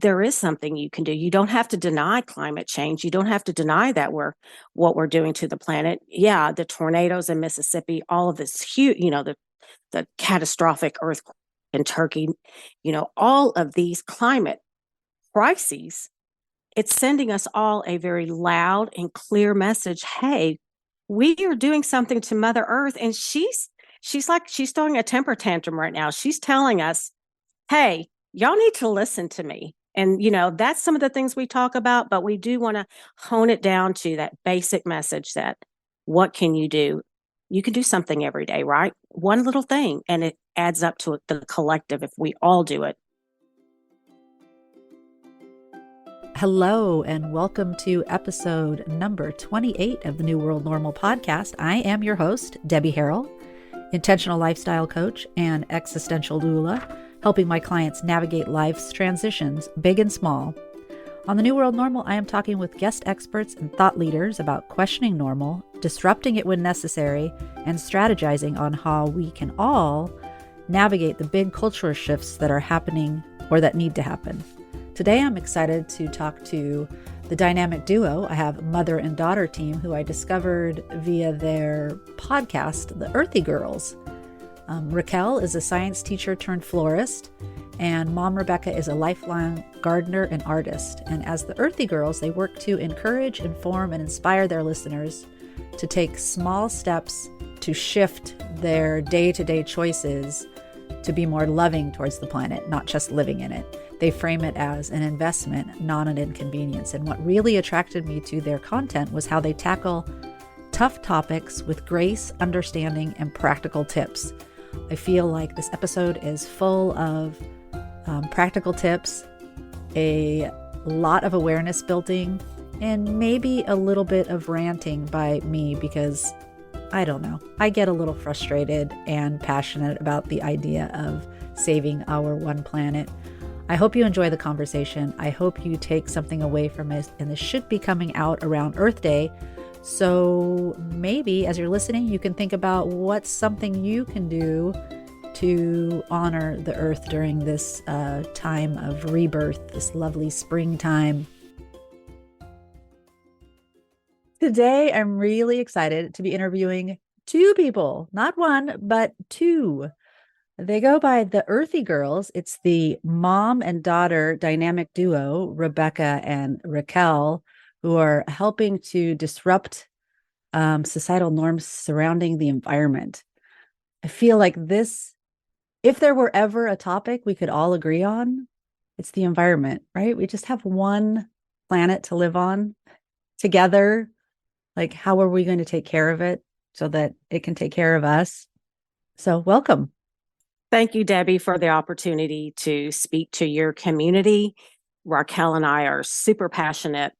there is something you can do. You don't have to deny climate change. You don't have to deny that what we're doing to the planet. Yeah, the tornadoes in Mississippi, all of this huge, the catastrophic earthquake in Turkey, all of these climate crises, it's sending us all a very loud and clear message. Hey, we are doing something to Mother Earth, and she's throwing a temper tantrum right now. She's telling us, hey, y'all need to listen to me. And, that's some of the things we talk about, but we do want to hone it down to that basic message that what can you do? You can do something every day, right? One little thing, and it adds up to the collective if we all do it. Hello, and welcome to episode number 28 of the New World Normal podcast. I am your host, Debbie Harrell, intentional lifestyle coach and existential doula, helping my clients navigate life's transitions, big and small. On the New World Normal, I am talking with guest experts and thought leaders about questioning normal, disrupting it when necessary, and strategizing on how we can all navigate the big cultural shifts that are happening or that need to happen. Today, I'm excited to talk to the dynamic duo. I have mother and daughter team who I discovered via their podcast, the Earthy Girls. Raquel is a science teacher turned florist, and mom Rebecca is a lifelong gardener and artist. And as the Earthy Girls, they work to encourage, inform, and inspire their listeners to take small steps to shift their day-to-day choices to be more loving towards the planet, not just living in it. They frame it as an investment, not an inconvenience. And what really attracted me to their content was how they tackle tough topics with grace, understanding, and practical tips. I feel like this episode is full of practical tips, a lot of awareness building, and maybe a little bit of ranting by me because, I don't know, I get a little frustrated and passionate about the idea of saving our one planet. I hope you enjoy the conversation. I hope you take something away from it, and this should be coming out around Earth Day. So maybe as you're listening, you can think about what's something you can do to honor the earth during this time of rebirth, this lovely springtime. Today, I'm really excited to be interviewing two people, not one, but two. They go by the Earthy Girls. It's the mom and daughter dynamic duo, Rebecca and Raquel, who are helping to disrupt societal norms surrounding the environment. I feel like this, if there were ever a topic we could all agree on, it's the environment, right? We just have one planet to live on together. Like, how are we going to take care of it so that it can take care of us? So welcome. Thank you, Debbie, for the opportunity to speak to your community. Raquel and I are super passionate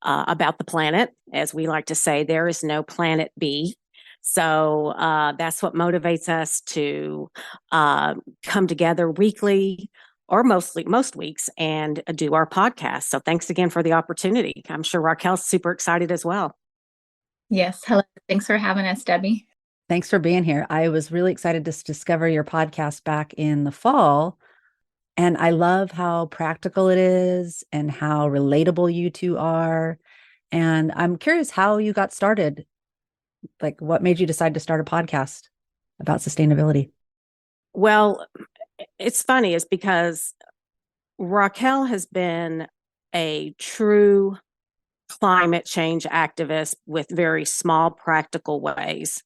about the planet. As we like to say, there is no planet B. So that's what motivates us to come together weekly or most weeks and do our podcast. So thanks again for the opportunity. I'm sure Raquel's super excited as well. Yes. Hello. Thanks for having us, Debbie. Thanks for being here. I was really excited to discover your podcast back in the fall. And I love how practical it is and how relatable you two are. And I'm curious how you got started. Like, what made you decide to start a podcast about sustainability? Well, it's funny, it's because Raquel has been a true climate change activist with very small, practical ways.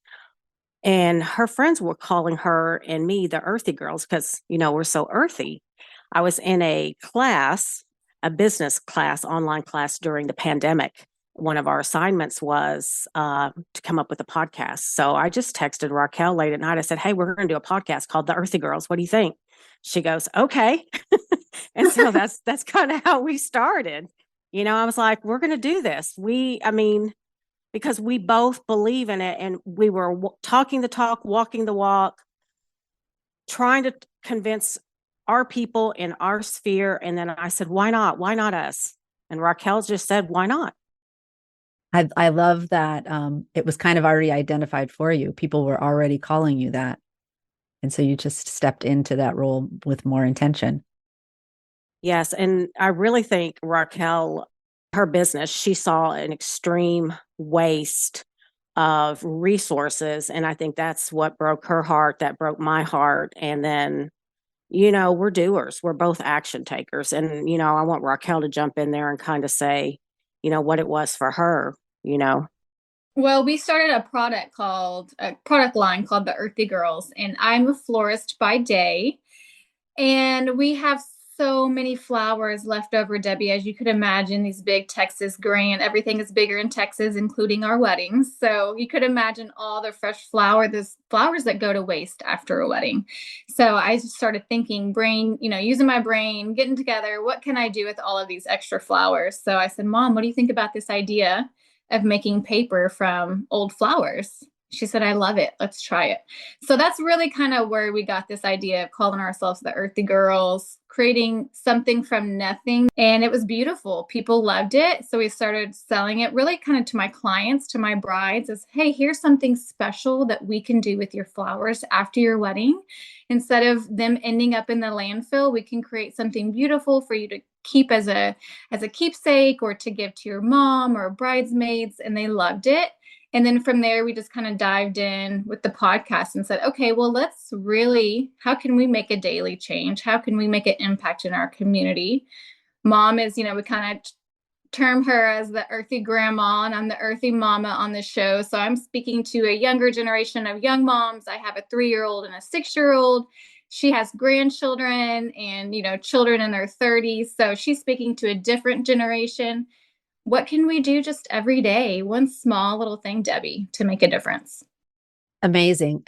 And her friends were calling her and me the Earthy Girls because, we're so earthy. I was in a class, a business class, online class during the pandemic. One of our assignments was to come up with a podcast. So I just texted Raquel late at night. I said, hey, we're going to do a podcast called the Earthy Girls. What do you think? She goes, okay. And so that's kind of how we started. I was like, we're going to do this. Because we both believe in it, and we were talking the talk, walking the walk, trying to convince our people in our sphere. And then I said, why not? Why not us? And Raquel just said, why not? I love that it was kind of already identified for you. People were already calling you that. And so you just stepped into that role with more intention. Yes. And I really think Raquel, her business, she saw an extreme waste of resources. And I think that's what broke her heart, that broke my heart. And then, we're doers, we're both action takers. And, I want Raquel to jump in there and kind of say, what it was for her, you know. Well, we started a product line called the Earthy Girls, and I'm a florist by day. And we have so many flowers left over, Debbie, as you could imagine, these big Texas grant. Everything is bigger in Texas, including our weddings. So you could imagine all the there's flowers that go to waste after a wedding. So I just started thinking, using my brain, getting together, what can I do with all of these extra flowers? So I said, Mom, what do you think about this idea of making paper from old flowers? She said, I love it. Let's try it. So that's really kind of where we got this idea of calling ourselves the Earthy Girls, creating something from nothing. And it was beautiful. People loved it. So we started selling it really kind of to my clients, to my brides, as, hey, here's something special that we can do with your flowers after your wedding. Instead of them ending up in the landfill, we can create something beautiful for you to keep as a keepsake or to give to your mom or bridesmaids. And they loved it. And then from there, we just kind of dived in with the podcast and said, okay, well, how can we make a daily change? How can we make an impact in our community? Mom is, we kind of term her as the earthy grandma, and I'm the earthy mama on the show. So I'm speaking to a younger generation of young moms. I have a 3-year-old and a 6-year-old. She has grandchildren and, children in their 30s. So she's speaking to a different generation. What can we do just every day? One small little thing, Debbie, to make a difference. Amazing.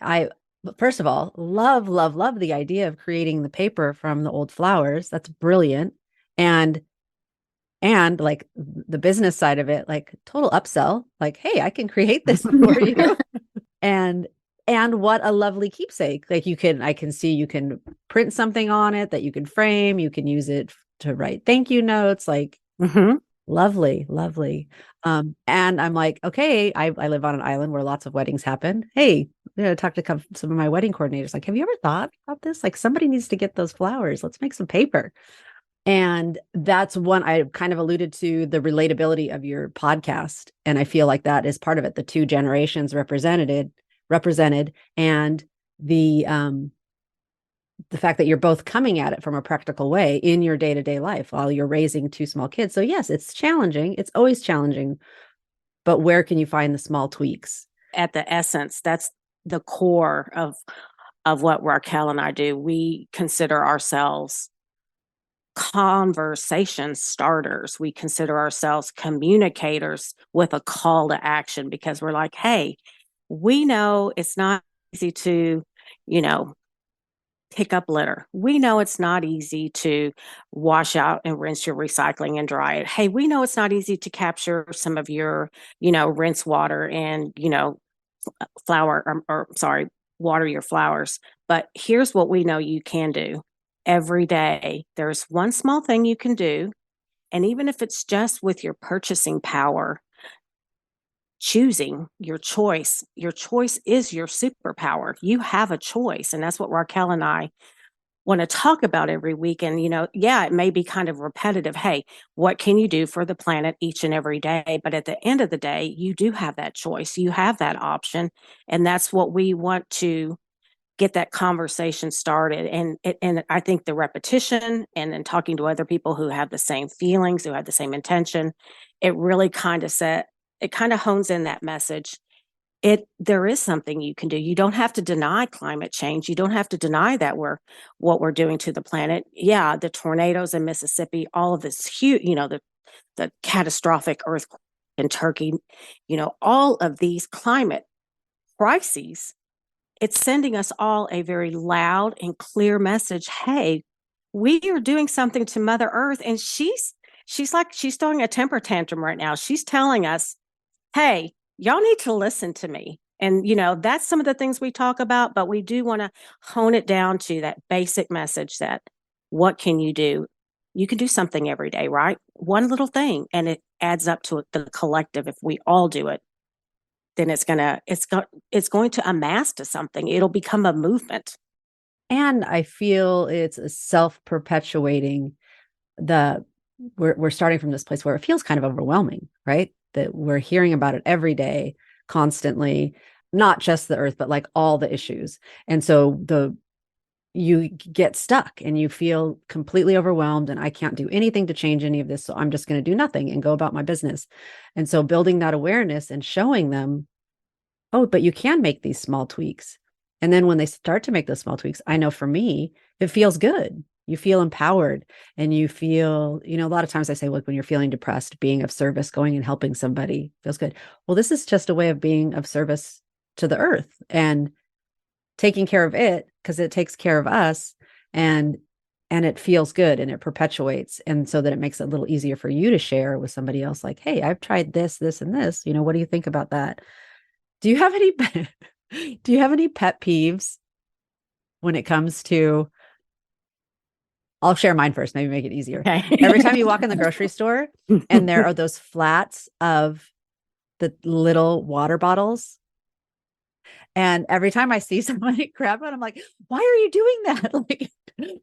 First of all, love, love, love the idea of creating the paper from the old flowers. That's brilliant. And like the business side of it, like total upsell, like, hey, I can create this for you. And what a lovely keepsake. Like I can see you can print something on it that you can frame, you can use it to write thank you notes, like lovely, lovely. And I'm like, okay, I live on an island where lots of weddings happen. Hey, talk to some of my wedding coordinators. Like, have you ever thought about this? Like, somebody needs to get those flowers. Let's make some paper. And that's one I kind of alluded to, the relatability of your podcast. And I feel like that is part of it. The two generations represented, and the fact that you're both coming at it from a practical way in your day-to-day life while you're raising 2 small kids. So yes, it's challenging. It's always challenging, but where can you find the small tweaks? At the essence, that's the core of what Raquel and I do. We consider ourselves conversation starters. We consider ourselves communicators with a call to action, because we're like, hey, we know it's not easy to, pick up litter. We know it's not easy to wash out and rinse your recycling and dry it. Hey, we know it's not easy to capture some of your, rinse water and, water your flowers. But here's what we know you can do every day. There's one small thing you can do. And even if it's just with your purchasing power, choosing your choice is your superpower. You have a choice. And that's what Raquel and I want to talk about every week. And, it may be kind of repetitive. Hey, what can you do for the planet each and every day? But at the end of the day, you do have that choice. You have that option. And that's what we want to get that conversation started. And I think the repetition and then talking to other people who have the same feelings, who have the same intention, it really kind of hones in that message. There is something you can do. You don't have to deny climate change. You don't have to deny that what we're doing to the planet. Yeah, the tornadoes in Mississippi, all of this huge, the catastrophic earthquake in Turkey, all of these climate crises, it's sending us all a very loud and clear message. Hey, we are doing something to Mother Earth, and she's throwing a temper tantrum right now. She's telling us, hey, y'all need to listen to me. And, that's some of the things we talk about, but we do want to hone it down to that basic message that what can you do? You can do something every day, right? One little thing, and it adds up to the collective. If we all do it, then it's going to amass to something. It'll become a movement. And I feel it's a self-perpetuating we're starting from this place where it feels kind of overwhelming, right? That we're hearing about it every day, constantly, not just the earth, but like all the issues. And so you get stuck and you feel completely overwhelmed, and I can't do anything to change any of this. So I'm just going to do nothing and go about my business. And so building that awareness and showing them, oh, but you can make these small tweaks. And then when they start to make those small tweaks, I know for me, it feels good. You feel empowered, and you feel, a lot of times I say, look, when you're feeling depressed, being of service, going and helping somebody feels good. Well, this is just a way of being of service to the earth and taking care of it, because it takes care of us, and it feels good and it perpetuates. And so that it makes it a little easier for you to share with somebody else, like, hey, I've tried this, and this, what do you think about that? Do you have any pet peeves when it comes to, I'll share mine first, maybe make it easier. Okay. Every time you walk in the grocery store and there are those flats of the little water bottles, and every time I see somebody grab one, I'm like, why are you doing that? Like,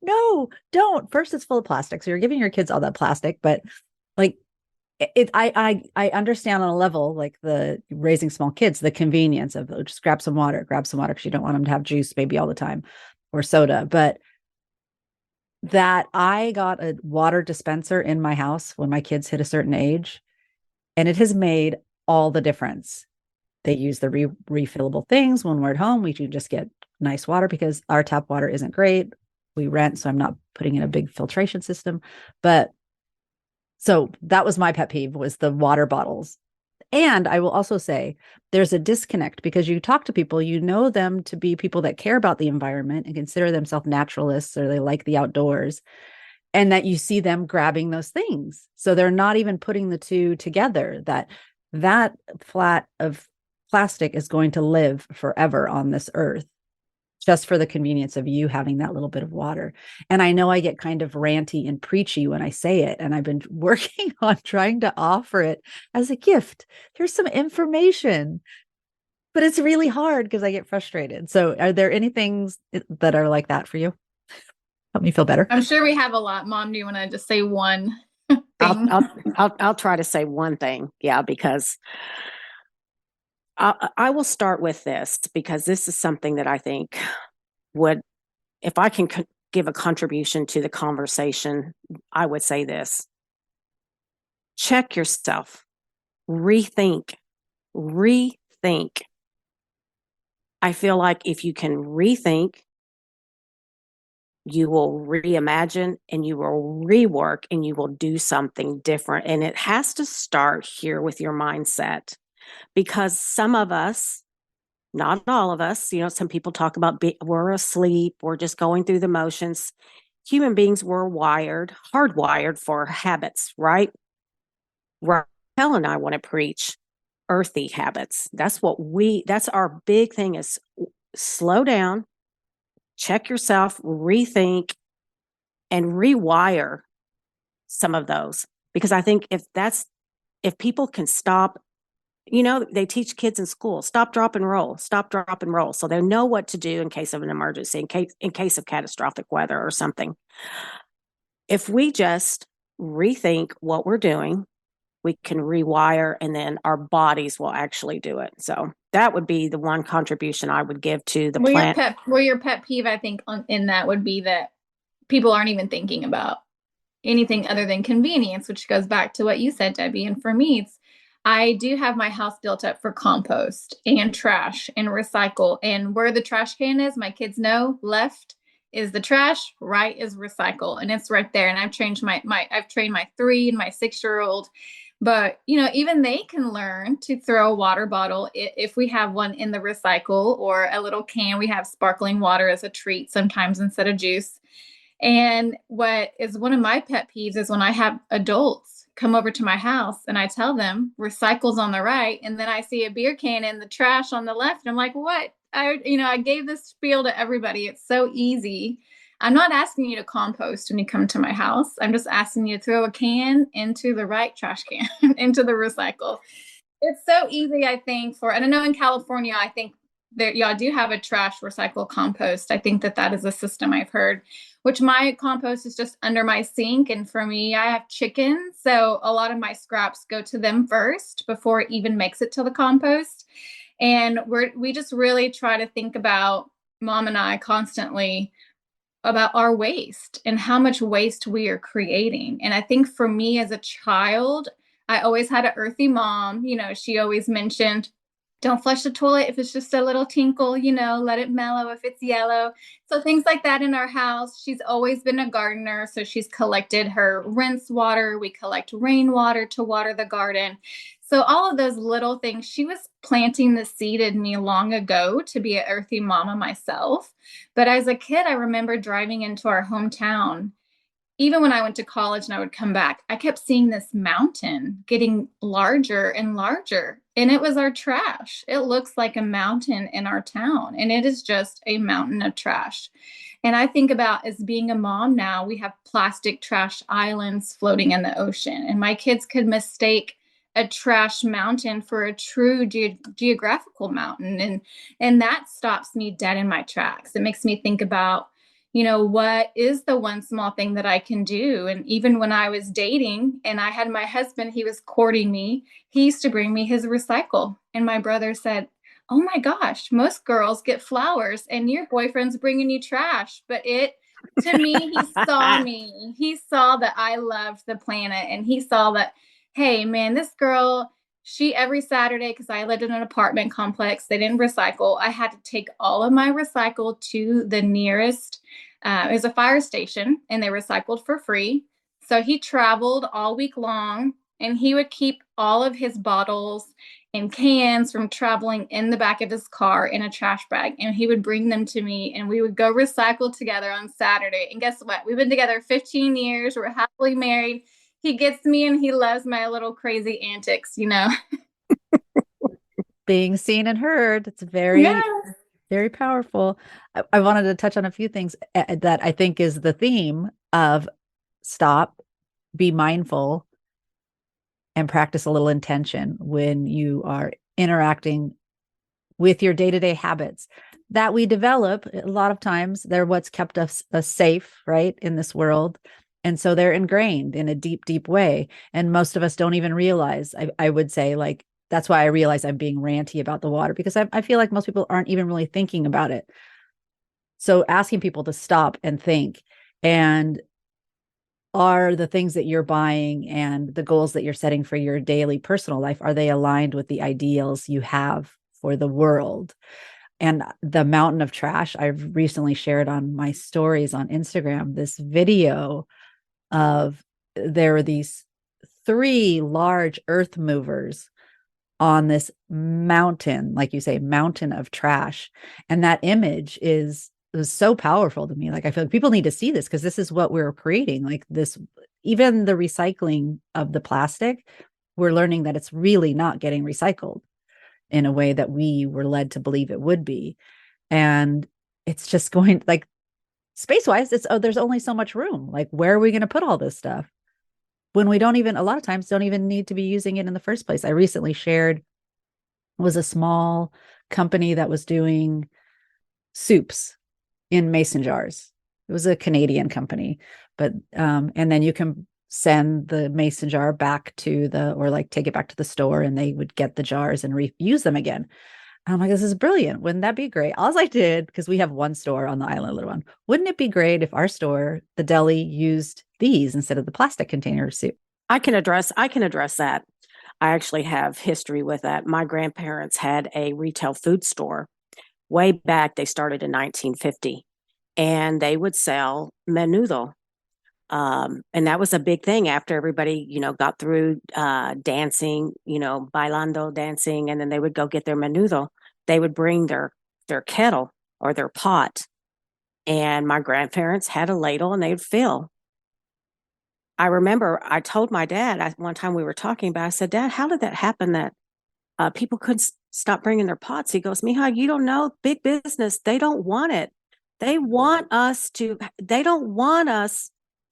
no, don't. First, it's full of plastic. So you're giving your kids all that plastic, but like, I understand on a level, like the raising small kids, the convenience of just grab some water because you don't want them to have juice maybe all the time or soda. But that I got a water dispenser in my house when my kids hit a certain age, and it has made all the difference. They use the refillable things. When we're at home, we can just get nice water because our tap water isn't great. We rent, so I'm not putting in a big filtration system. But so that was my pet peeve, was the water bottles. And I will also say there's a disconnect, because you talk to people, you know them to be people that care about the environment and consider themselves naturalists, or they like the outdoors, and that you see them grabbing those things. So they're not even putting the two together, that flat of plastic is going to live forever on this earth, just for the convenience of you having that little bit of water. And I know I get kind of ranty and preachy when I say it, and I've been working on trying to offer it as a gift. Here's some information, but it's really hard because I get frustrated. So are there any things that are like that for you? Help me feel better. I'm sure we have a lot. Mom, do you want to just say one thing? I'll try to say one thing. Yeah, because I will start with this, because this is something that I think would, if I can give a contribution to the conversation, I would say this: check yourself, rethink. I feel like if you can rethink, you will reimagine and you will rework and you will do something different. And it has to start here with your mindset, because some of us, not all of us, some people talk about we're asleep, we're just going through the motions. Human beings were hardwired for habits, right? Raquel and I want to preach earthy habits. That's our big thing, is slow down, check yourself, rethink, and rewire some of those. Because I think if people can stop, they teach kids in school, stop, drop, and roll, stop, drop, and roll. So they know what to do in case of an emergency, in case of catastrophic weather or something. If we just rethink what we're doing, we can rewire, and then our bodies will actually do it. So that would be the one contribution I would give to the plant. Your pet peeve, I think, in that would be that people aren't even thinking about anything other than convenience, which goes back to what you said, Debbie. And for me, I do have my house built up for compost and trash and recycle. And where the trash can is, my kids know left is the trash, right is recycle. And it's right there. And I've trained I've trained my 3 and my 6-year-old. But, even they can learn to throw a water bottle if we have one in the recycle, or a little can. We have sparkling water as a treat sometimes instead of juice. And what is one of my pet peeves is when I have adults come over to my house and I tell them recycle's on the right, and then I see a beer can in the trash on the left. And I'm like, what? I gave this spiel to everybody. It's so easy. I'm not asking you to compost when you come to my house. I'm just asking you to throw a can into the right trash can, into the recycle. It's so easy, I think, and I know in California, I think there, yeah, I do have a trash recycle compost. I think that that is a system I've heard, which my compost is just under my sink. And for me, I have chickens. So a lot of my scraps go to them first before it even makes it to the compost. And we just really try to think about, mom and I constantly, about our waste and how much waste we are creating. And I think for me as a child, I always had an earthy mom. She always mentioned, don't flush the toilet if it's just a little tinkle, let it mellow if it's yellow. So things like that in our house. She's always been a gardener. So she's collected her rinse water. We collect rainwater to water the garden. So all of those little things, she was planting the seed in me long ago to be an earthy mama myself. But as a kid, I remember driving into our hometown. Even when I went to college and I would come back, I kept seeing this mountain getting larger and larger. And it was our trash. It looks like a mountain in our town, and it is just a mountain of trash. And I think about, as being a mom now, we have plastic trash islands floating in the ocean, and my kids could mistake a trash mountain for a true geographical mountain. And that stops me dead in my tracks. It makes me think about, what is the one small thing that I can do? And even when I was dating and I had my husband, he was courting me, he used to bring me his recycle. And my brother said, oh my gosh, most girls get flowers and your boyfriend's bringing you trash. But to me, he saw that I loved the planet, and he saw that, hey, man, this girl, she every Saturday, because I lived in an apartment complex, they didn't recycle. I had to take all of my recycle to the nearest, it was a fire station, and they recycled for free. So he traveled all week long, and he would keep all of his bottles and cans from traveling in the back of his car in a trash bag. And he would bring them to me, and we would go recycle together on Saturday. And guess what? We've been together 15 years. We're happily married. He gets me, and he loves my little crazy antics. Being seen and heard. It's Yeah. very, very powerful. I wanted to touch on a few things that I think is the theme of stop, be mindful, and practice a little intention when you are interacting with your day-to-day habits that we develop. A lot of times they're what's kept us safe, right, in this world. And so they're ingrained in a deep, deep way. And most of us don't even realize, I would say, like, that's why I realize I'm being ranty about the water, because I feel like most people aren't even really thinking about it. So asking people to stop and think, and are the things that you're buying and the goals that you're setting for your daily personal life, are they aligned with the ideals you have for the world? And the mountain of trash, I've recently shared on my stories on Instagram this video of, there were these 3 large earth movers on this mountain, like you say, mountain of trash. And that image was so powerful to me. Like, I feel like people need to see this, because this is what we're creating. Like this, even the recycling of the plastic, we're learning that it's really not getting recycled in a way that we were led to believe it would be. And it's just going, like, space-wise, there's only so much room. Like, where are we going to put all this stuff when we a lot of times don't even need to be using it in the first place? I recently shared, was a small company that was doing soups in mason jars. It was a Canadian company, but and then you can send the mason jar back or like take it back to the store, and they would get the jars and reuse them again. And I'm like, this is brilliant. Wouldn't that be great? All I did, because we have one store on the island, a little one. Wouldn't it be great if our store, the deli, used these instead of the plastic container soup? I can address that. I actually have history with that. My grandparents had a retail food store way back. They started in 1950, and they would sell menudo. And that was a big thing after everybody, got through dancing, bailando dancing, and then they would go get their menudo. They would bring their kettle or their pot, and my grandparents had a ladle, and they'd fill. I remember I told my dad, one time we were talking about, I said, Dad, how did that happen that people couldn't stop bringing their pots? He goes, Mija, you don't know, big business, they don't want it. They don't want us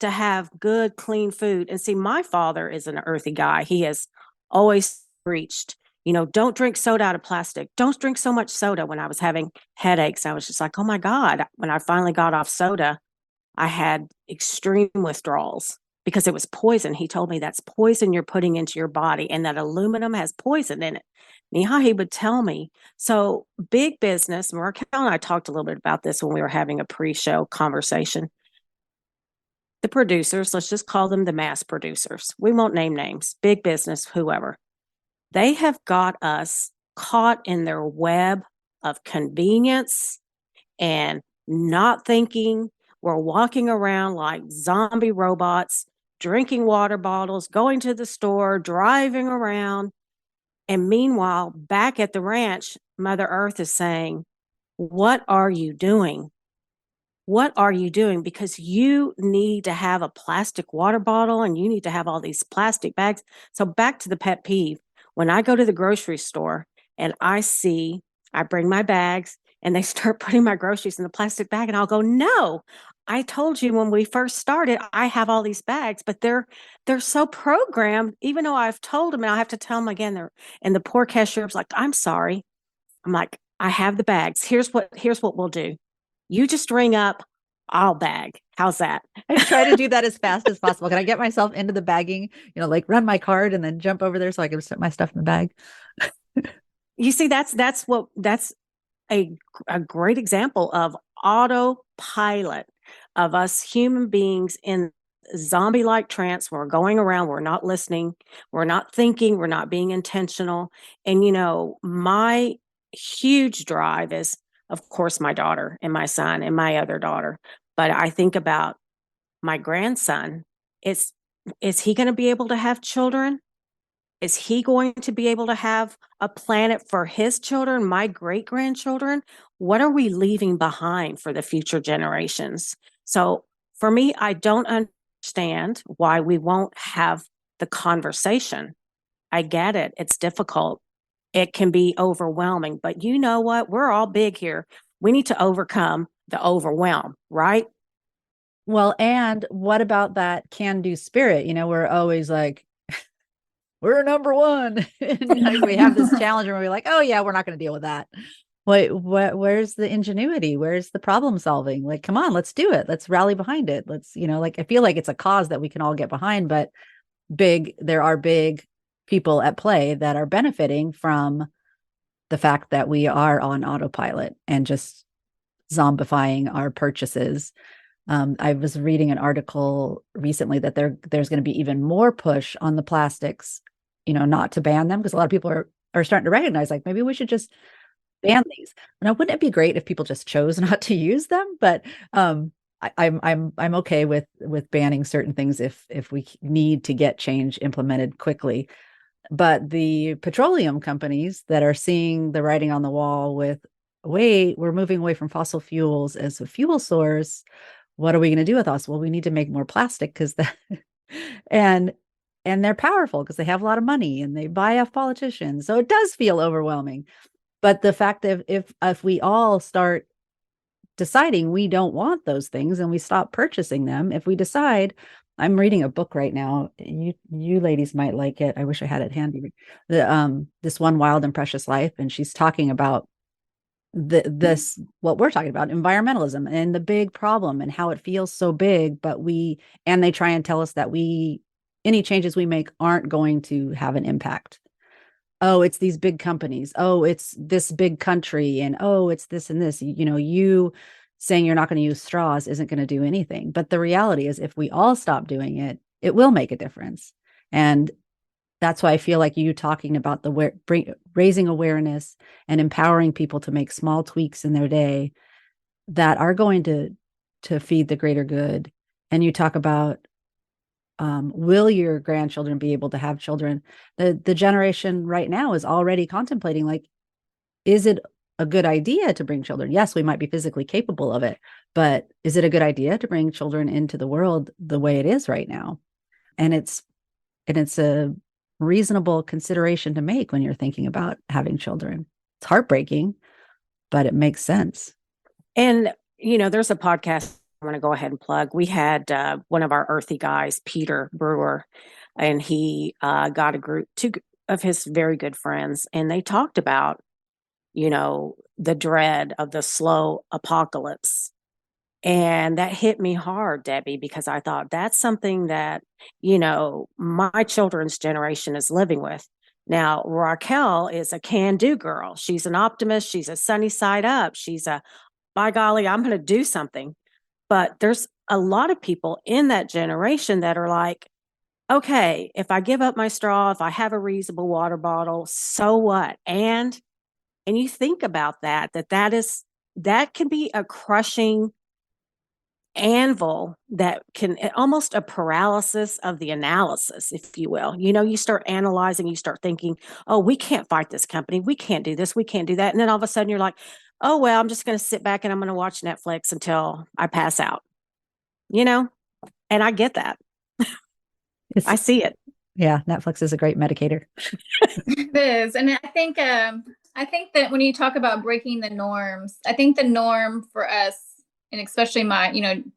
to have good, clean food. And see, my father is an earthy guy. He has always preached, don't drink soda out of plastic. Don't drink so much soda. When I was having headaches, I was just like, oh my God. When I finally got off soda, I had extreme withdrawals because it was poison. He told me that's poison you're putting into your body and that aluminum has poison in it. Anyhow, he would tell me. So big business, Raquel and I talked a little bit about this when we were having a pre-show conversation. The producers, let's just call them the mass producers. We won't name names, big business, whoever. They have got us caught in their web of convenience and not thinking. We're walking around like zombie robots, drinking water bottles, going to the store, driving around. And meanwhile, back at the ranch, Mother Earth is saying, what are you doing? What are you doing? Because you need to have a plastic water bottle and you need to have all these plastic bags. So back to the pet peeve. When I go to the grocery store and I bring my bags and they start putting my groceries in the plastic bag and I'll go, no, I told you when we first started, I have all these bags, but they're so programmed, even though I've told them and I have to tell them again, and the poor cashier's like, I'm sorry. I'm like, I have the bags. Here's what we'll do. You just ring up, I'll bag. How's that? I try to do that as fast as possible. Can I get myself into the bagging, like run my card and then jump over there so I can put my stuff in the bag? You see, that's a great example of autopilot of us human beings in zombie-like trance. We're going around, we're not listening, we're not thinking, we're not being intentional. And my huge drive is, of course, my daughter and my son and my other daughter. But I think about my grandson. Is he going to be able to have children? Is he going to be able to have a planet for his children, my great grandchildren? What are we leaving behind for the future generations? So for me, I don't understand why we won't have the conversation. I get it. It's difficult. It can be overwhelming, but you know what? We're all big here. We need to overcome the overwhelm, right? Well, and what about that can-do spirit? We're always like, we're number one. And we have this challenge and we're like, oh yeah, we're not going to deal with that. Where's the ingenuity? Where's the problem solving? Like, come on, let's do it. Let's rally behind it. Let's, I feel like it's a cause that we can all get behind, but there are big people at play that are benefiting from the fact that we are on autopilot and just zombifying our purchases. I was reading an article recently that there's going to be even more push on the plastics, not to ban them, because a lot of people are starting to recognize, like, maybe we should just ban these. Now, wouldn't it be great if people just chose not to use them? But I'm okay with banning certain things if we need to get change implemented quickly. But the petroleum companies that are seeing the writing on the wall with, wait, we're moving away from fossil fuels as a fuel source. What are we going to do with us? Well, we need to make more plastic because that, and they're powerful because they have a lot of money and they buy off politicians. So it does feel overwhelming. But the fact that if we all start deciding we don't want those things and we stop purchasing them, if we decide, I'm reading a book right now, you ladies might like it. I wish I had it handy. This One Wild and Precious Life, and she's talking about this what we're talking about, environmentalism and the big problem and how it feels so big, but they try and tell us that any changes we make aren't going to have an impact. Oh, it's these big companies. Oh, it's this big country. And oh, it's this and this. You saying you're not going to use straws isn't going to do anything. But the reality is, if we all stop doing it, it will make a difference. And that's why I feel like you talking about raising awareness and empowering people to make small tweaks in their day that are going to feed the greater good. And you talk about, will your grandchildren be able to have children? The generation right now is already contemplating, like, is it a good idea to bring children? Yes, we might be physically capable of it, but is it a good idea to bring children into the world the way it is right now? And it's a reasonable consideration to make when you're thinking about having children. It's heartbreaking, but it makes sense. And, there's a podcast I want to go ahead and plug. We had one of our earthy guys, Peter Brewer, and he got of his very good friends, and they talked about, the dread of the slow apocalypse. And that hit me hard, Debbie, because I thought that's something that, my children's generation is living with. Now, Raquel is a can do girl. She's an optimist. She's a sunny side up. She's a, by golly, I'm going to do something. But there's a lot of people in that generation that are like, okay, if I give up my straw, if I have a reusable water bottle, so what? And you think about that can be a crushing anvil, that can almost a paralysis of the analysis, if you will. You start analyzing, you start thinking, oh, we can't fight this company, we can't do this, we can't do that, and then all of a sudden you're like, oh well, I'm just going to sit back and I'm going to watch Netflix until I pass out. And I get that. I see it. Yeah, Netflix is a great medicator. It is. And I think that when you talk about breaking the norms, I think the norm for us, and especially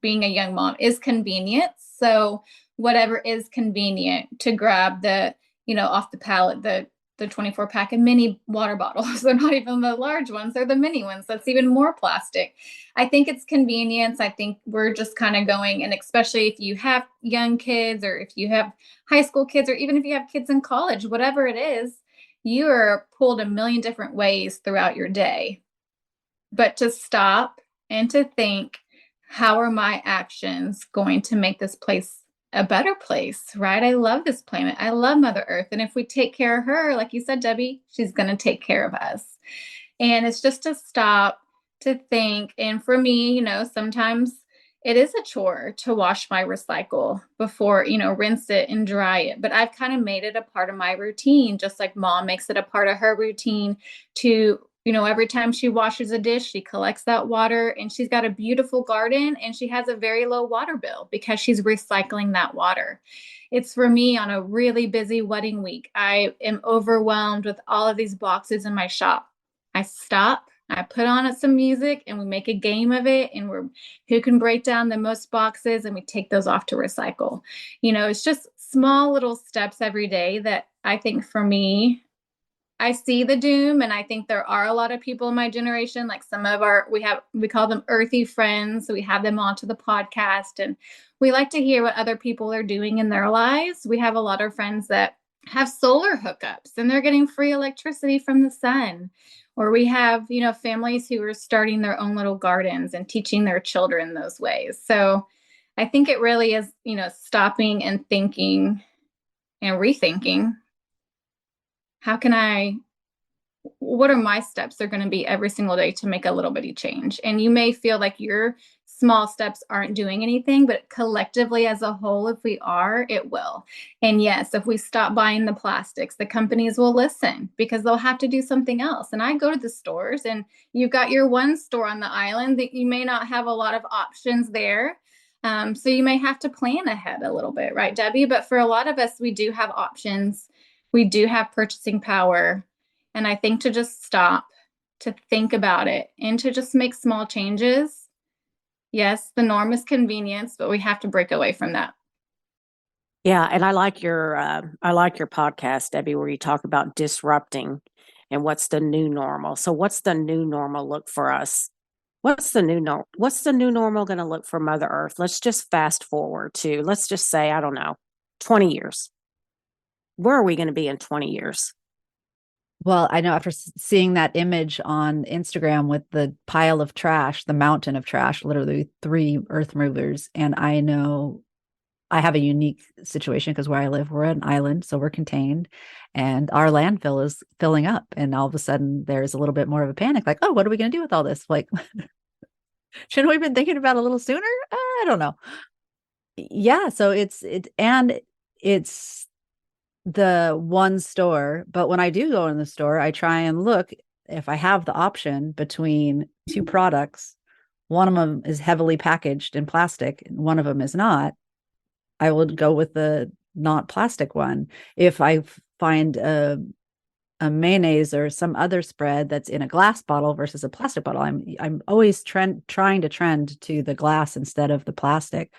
being a young mom, is convenience. So whatever is convenient to grab off the pallet, the 24 pack of mini water bottles. They're not even the large ones, they're the mini ones. That's even more plastic. I think it's convenience. I think we're just kind of going, and especially if you have young kids, or if you have high school kids, or even if you have kids in college, whatever it is, you are pulled a million different ways throughout your day. But to stop and to think, how are my actions going to make this place a better place, right? I love this planet. I love Mother Earth. And if we take care of her, like you said, Debbie, she's going to take care of us. And it's just to stop, to think. And for me, sometimes it is a chore to wash my recycle before, rinse it and dry it. But I've kind of made it a part of my routine, just like Mom makes it a part of her routine to, every time she washes a dish, she collects that water, and she's got a beautiful garden, and she has a very low water bill because she's recycling that water. It's for me on a really busy wedding week. I am overwhelmed with all of these boxes in my shop. I stop, I put on some music, and we make a game of it, and who can break down the most boxes, and we take those off to recycle. It's just small little steps every day that I think, for me, I see the doom, and I think there are a lot of people in my generation, like we call them earthy friends. So we have them onto the podcast, and we like to hear what other people are doing in their lives. We have a lot of friends that have solar hookups, and they're getting free electricity from the sun. Or we have, families who are starting their own little gardens and teaching their children those ways. So I think it really is, stopping and thinking and rethinking. What are my steps they're going to be every single day to make a little bitty change? And you may feel like your small steps aren't doing anything, but collectively as a whole, if we are, it will. And yes, if we stop buying the plastics, the companies will listen, because they'll have to do something else. And I go to the stores, and you've got your one store on the island that you may not have a lot of options there. So you may have to plan ahead a little bit, right, Debbie? But for a lot of us, we do have options. We do have purchasing power. And I think to just stop, to think about it, and to just make small changes. Yes, the norm is convenience, but we have to break away from that. Yeah, and I like your podcast, Debbie, where you talk about disrupting and what's the new normal. So what's the new normal look for us? What's the new normal going to look for Mother Earth? Let's just fast forward to, let's just say, I don't know, 20 years. Where are we going to be in 20 years? Well, I know after seeing that image on Instagram with the pile of trash, the mountain of trash, literally 3 earth movers. And I know I have a unique situation because where I live, we're an island, so we're contained, and our landfill is filling up. And all of a sudden there's a little bit more of a panic, like, oh, what are we going to do with all this? Like, shouldn't we have been thinking about it a little sooner? I don't know. Yeah. So it's the one store, but when I do go in the store, I try and look if I have the option between 2 products. One of them is heavily packaged in plastic, and one of them is not. I would go with the not plastic one. If I find a mayonnaise or some other spread that's in a glass bottle versus a plastic bottle, I'm always trying to trend to the glass instead of the plastic.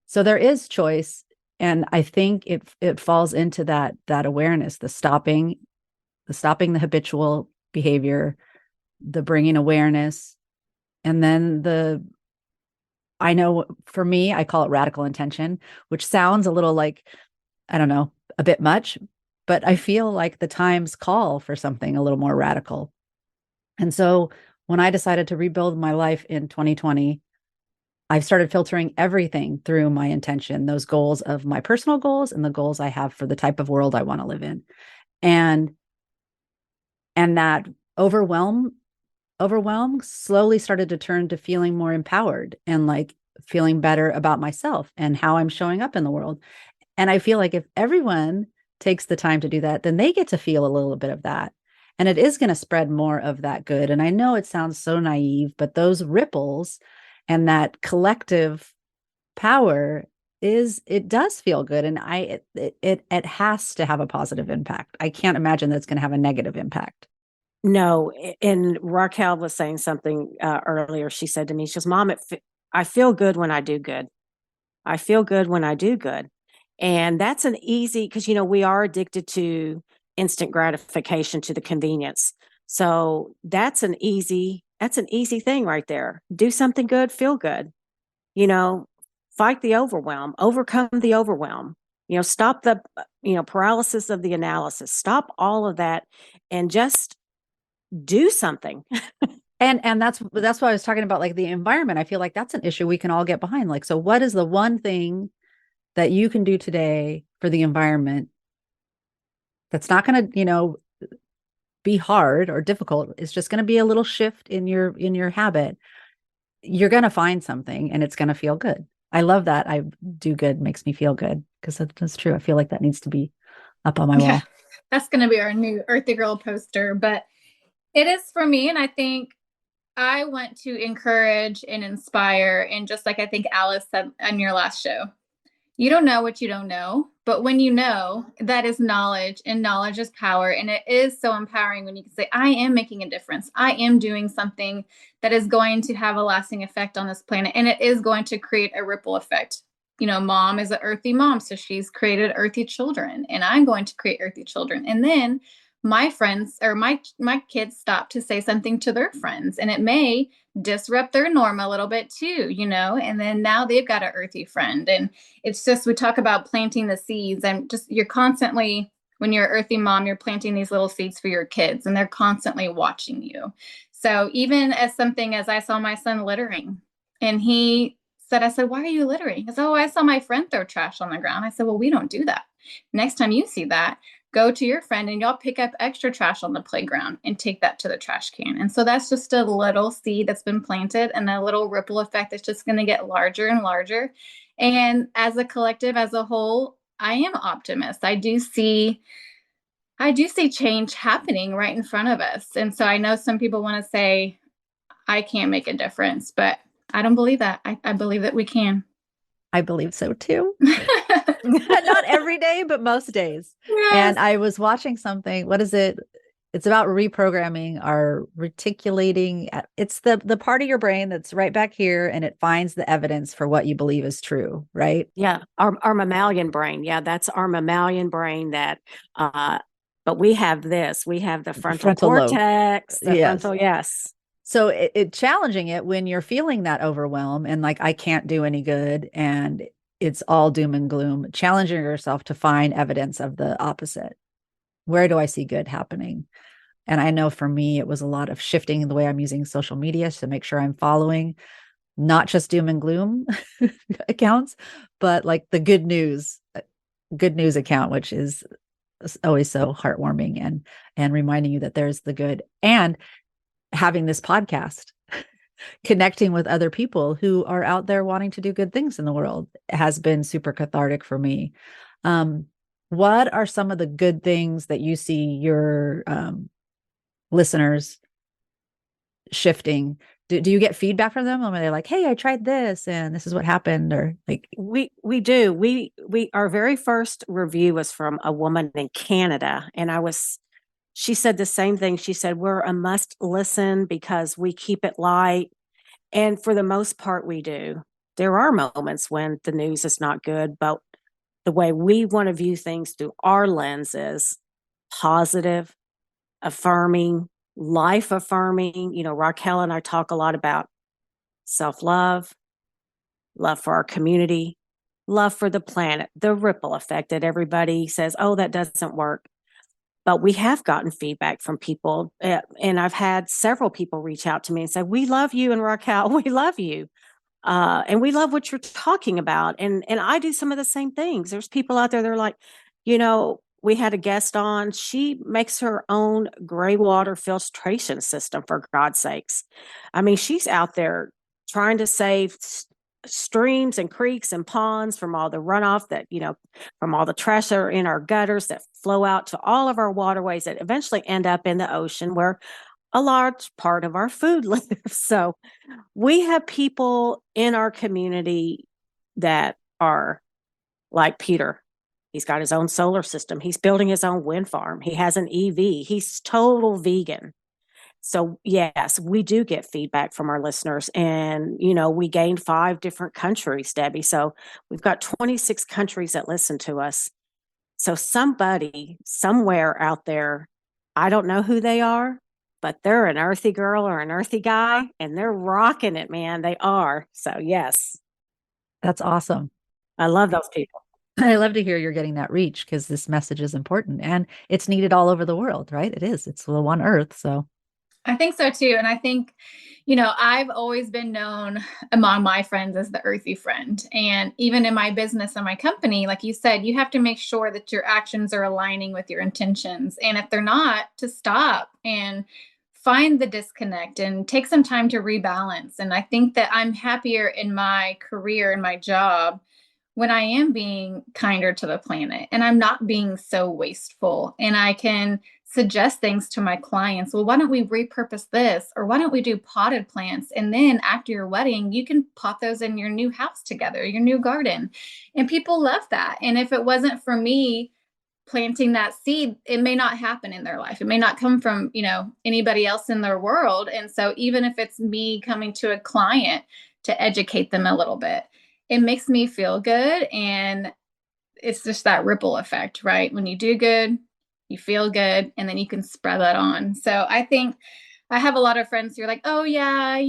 So there is choice. And I think it falls into that awareness, the stopping the habitual behavior, the bringing awareness, and then I know for me, I call it radical intention, which sounds a little like, I don't know, a bit much, but I feel like the times call for something a little more radical. And so when I decided to rebuild my life in 2020, I've started filtering everything through my intention, those goals of my personal goals and the goals I have for the type of world I want to live in. And that overwhelm slowly started to turn to feeling more empowered and like feeling better about myself and how I'm showing up in the world. And I feel like if everyone takes the time to do that, then they get to feel a little bit of that. And it is going to spread more of that good. And I know it sounds so naive, but those ripples and that collective power it does feel good. And it has to have a positive impact. I can't imagine that it's going to have a negative impact. No, and Raquel was saying something earlier. She said to me, she goes, Mom, I feel good when I do good. I feel good when I do good. And that's an easy, because, we are addicted to instant gratification, to the convenience. So that's an easy thing right there. Do something good, feel good, you know, fight the overwhelm, overcome the overwhelm, stop the, paralysis of the analysis, stop all of that and just do something. And that's what I was talking about, like the environment. I feel like that's an issue we can all get behind. Like, so what is the one thing that you can do today for the environment that's not going to, be hard or difficult? It's just going to be a little shift in your habit. You're going to find something and it's going to feel good. I love that. I do good makes me feel good, because that's true. I feel like that needs to be up on my wall. Yeah, that's going to be our new Earthy Girl poster. But it is for me. And I think I want to encourage and inspire. And just like I think Alice said on your last show, you don't know what you don't know, but when you know, that is knowledge, and knowledge is power. And it is so empowering when you can say, I am making a difference. I am doing something that is going to have a lasting effect on this planet. And it is going to create a ripple effect. Mom is an earthy mom, so she's created earthy children, and I'm going to create earthy children. And then my friends or my kids stop to say something to their friends, and it may disrupt their norm a little bit too, and then now they've got an earthy friend. And it's just, we talk about planting the seeds, and just, you're constantly, when you're an earthy mom, you're planting these little seeds for your kids, and they're constantly watching you. So even as something as I saw my son littering, and I said, why are you littering? He said, oh, I saw my friend throw trash on the ground. I said, well, we don't do that. Next time you see that, go to your friend and y'all pick up extra trash on the playground and take that to the trash can. And so that's just a little seed that's been planted, and a little ripple effect that's just going to get larger and larger. And as a collective, as a whole, I am optimist. I do see change happening right in front of us. And so I know some people want to say, I can't make a difference, but I don't believe that. I believe that we can. I believe so too. Not every day, but most days. Yes. And I was watching something. What is it? It's about reprogramming our reticulating. It's the part of your brain that's right back here, and it finds the evidence for what you believe is true, right? Yeah, our mammalian brain. Yeah, that's our mammalian brain that but we have the frontal cortex, lobe. Yes. Frontal, yes. So it challenging it when you're feeling that overwhelm and like, I can't do any good and it's all doom and gloom, challenging yourself to find evidence of the opposite. Where do I see good happening? And I know for me, it was a lot of shifting the way I'm using social media to make sure I'm following not just doom and gloom accounts, but like the good news account, which is always so heartwarming and reminding you that there's the good. And having this podcast, connecting with other people who are out there wanting to do good things in the world has been super cathartic for me. What are some of the good things that you see your listeners shifting? Do you get feedback from them? Or are they like, hey, I tried this and this is what happened? Or like, we do. Our very first review was from a woman in Canada, and she said the same thing. She said, we're a must listen because we keep it light. And for the most part, we do. There are moments when the news is not good, but the way we want to view things through our lenses, positive, affirming, life affirming. Raquel and I talk a lot about self-love, love for our community, love for the planet, the ripple effect that everybody says, oh, that doesn't work. But we have gotten feedback from people, and I've had several people reach out to me and say, we love you and Raquel, we love you. And we love what you're talking about. And I do some of the same things. There's people out there that are like, we had a guest on. She makes her own gray water filtration system, for God's sakes. I mean, she's out there trying to save streams and creeks and ponds from all the runoff that, from all the trash that are in our gutters that flow out to all of our waterways that eventually end up in the ocean where a large part of our food lives. So we have people in our community that are like Peter. He's got his own solar system. He's building his own wind farm. He has an EV. He's total vegan. So yes, we do get feedback from our listeners. And, we gained 5 different countries, Debbie. So we've got 26 countries that listen to us. So somebody somewhere out there, I don't know who they are, but they're an earthy girl or an earthy guy, and they're rocking it, man. They are. So yes, That's awesome. I love those people. I love to hear you're getting that reach, because this message is important and it's needed all over the world, right? It is. It's the one earth. So I think so too. And I think, I've always been known among my friends as the earthy friend. And even in my business and my company, like you said, you have to make sure that your actions are aligning with your intentions. And if they're not, to stop and find the disconnect and take some time to rebalance. And I think that I'm happier in my career and my job when I am being kinder to the planet and I'm not being so wasteful, and I can suggest things to my clients. Well, why don't we repurpose this? Or why don't we do potted plants? And then after your wedding, you can pot those in your new house together, your new garden. And people love that. And if it wasn't for me planting that seed, it may not happen in their life. It may not come from, anybody else in their world. And so even if it's me coming to a client to educate them a little bit, it makes me feel good. And it's just that ripple effect, right? When you do good, you feel good, and then you can spread that on. So I think I have a lot of friends who are like, oh yeah,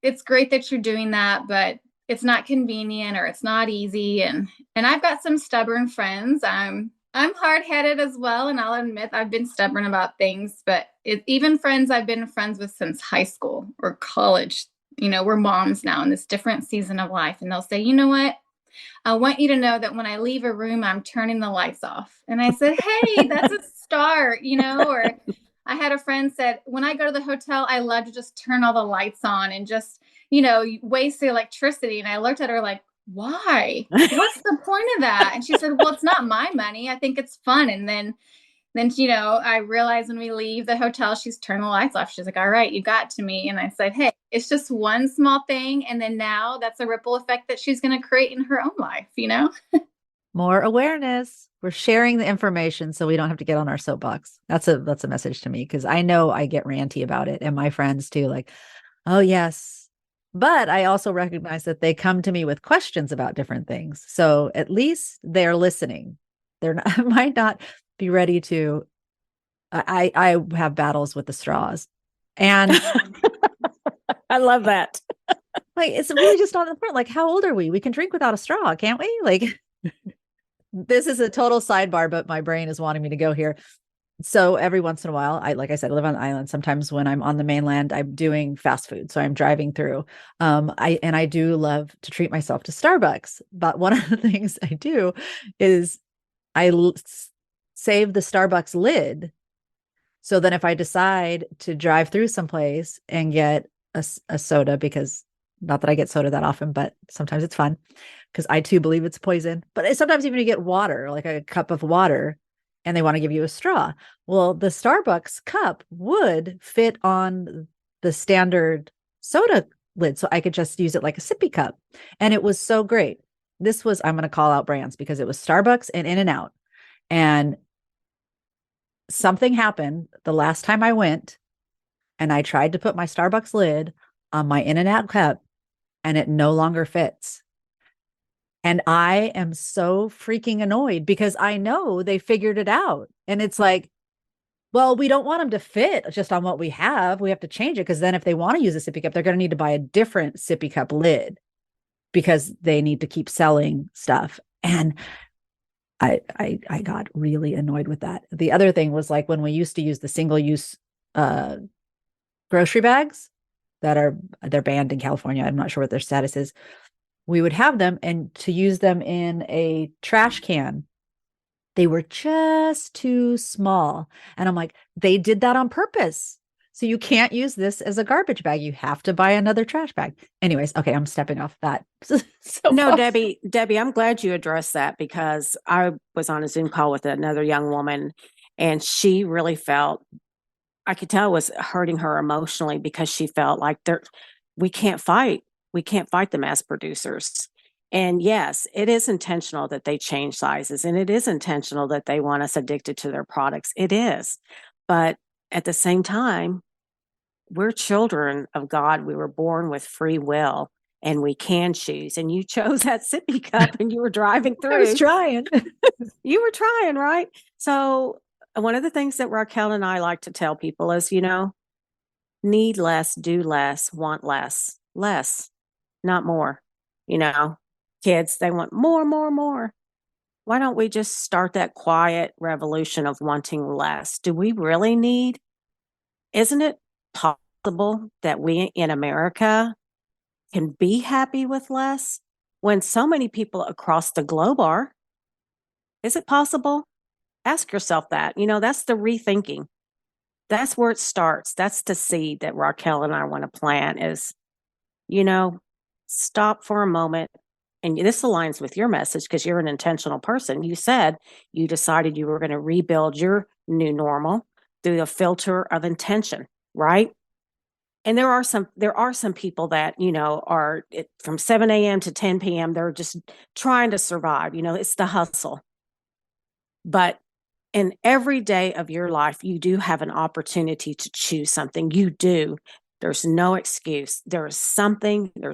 it's great that you're doing that, but it's not convenient or it's not easy. And I've got some stubborn friends. I'm hard-headed as well, and I'll admit I've been stubborn about things, but even friends I've been friends with since high school or college, we're moms now in this different season of life, and they'll say, you know what? I want you to know that when I leave a room, I'm turning the lights off. And I said, hey, that's a start, or I had a friend said, when I go to the hotel, I love to just turn all the lights on and just, waste the electricity. And I looked at her like, why? What's the point of that? And she said, well, it's not my money. I think it's fun. And then, I realized when we leave the hotel, she's turned the lights off. She's like, all right, you got to me. And I said, hey, it's just one small thing. And then now that's a ripple effect that she's going to create in her own life, more awareness. We're sharing the information so we don't have to get on our soapbox. That's a message to me, because I know I get ranty about it, and my friends too, like, oh yes. But I also recognize that they come to me with questions about different things. So at least they're listening. They're not, might not be ready to, I have battles with the straws. And I love that. like, it's really just on the front. Like, how old are we? We can drink without a straw, can't we? Like, this is a total sidebar, but my brain is wanting me to go here. So every once in a while, like I said, I live on an island. Sometimes when I'm on the mainland, I'm doing fast food. So I'm driving through. I do love to treat myself to Starbucks. But one of the things I do is save the Starbucks lid. So then if I decide to drive through someplace and get a soda, because not that I get soda that often, but sometimes it's fun, because I too believe it's poison. But sometimes even you get water, like a cup of water, and they want to give you a straw. Well, the Starbucks cup would fit on the standard soda lid. So I could just use it like a sippy cup. And it was so great. I'm going to call out brands, because it was Starbucks and In-N-Out. And something happened the last time I went, and I tried to put my Starbucks lid on my In-N-Out cup, and it no longer fits. And I am so freaking annoyed because I know they figured it out. And it's like, well, we don't want them to fit just on what we have. We have to change it because then if they want to use a sippy cup, they're going to need to buy a different sippy cup lid because they need to keep selling stuff. And I got really annoyed with that. The other thing was like when we used to use the single use grocery bags they're banned in California. I'm not sure what their status is. We would have them, and to use them in a trash can, they were just too small. And I'm like, they did that on purpose. So you can't use this as a garbage bag. You have to buy another trash bag. Anyways, okay, I'm stepping off that. No, Debbie, I'm glad you addressed that because I was on a Zoom call with another young woman and she really felt, I could tell it was hurting her emotionally because she felt like we can't fight. We can't fight the mass producers. And yes, it is intentional that they change sizes and it is intentional that they want us addicted to their products. It is. But at the same time, we're children of God. We were born with free will and we can choose. And you chose that sippy cup and you were driving through. I was trying. You were trying, right? So one of the things that Raquel and I like to tell people is, need less, do less, want less, not more. Kids, they want more, more, more. Why don't we just start that quiet revolution of wanting less? Do we really need? Isn't it possible that we in America can be happy with less when so many people across the globe are? Is it possible? Ask yourself that. That's the rethinking. That's where it starts. That's the seed that Raquel and I want to plant is, stop for a moment. And this aligns with your message because you're an intentional person. You said you decided you were going to rebuild your new normal through a filter of intention, right? And there are some people that, are from 7 a.m. to 10 p.m. They're just trying to survive. It's the hustle. But in every day of your life, you do have an opportunity to choose something. You do. There's no excuse. There's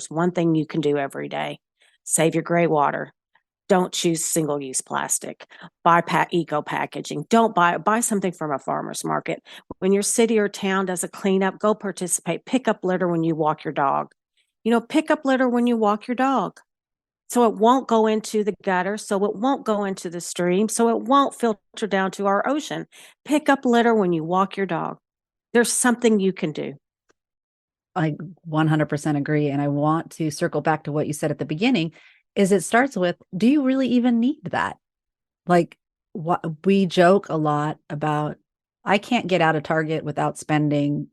one thing you can do every day. Save your gray water. Don't choose single-use plastic. Buy eco packaging. Don't buy something from a farmer's market. When your city or town does a cleanup, go participate. Pick up litter when you walk your dog. Pick up litter when you walk your dog. So it won't go into the gutter, so it won't go into the stream, so it won't filter down to our ocean. Pick up litter when you walk your dog. There's something you can do. I 100% agree. And I want to circle back to what you said at the beginning is it starts with, do you really even need that? Like what we joke a lot about, I can't get out of Target without spending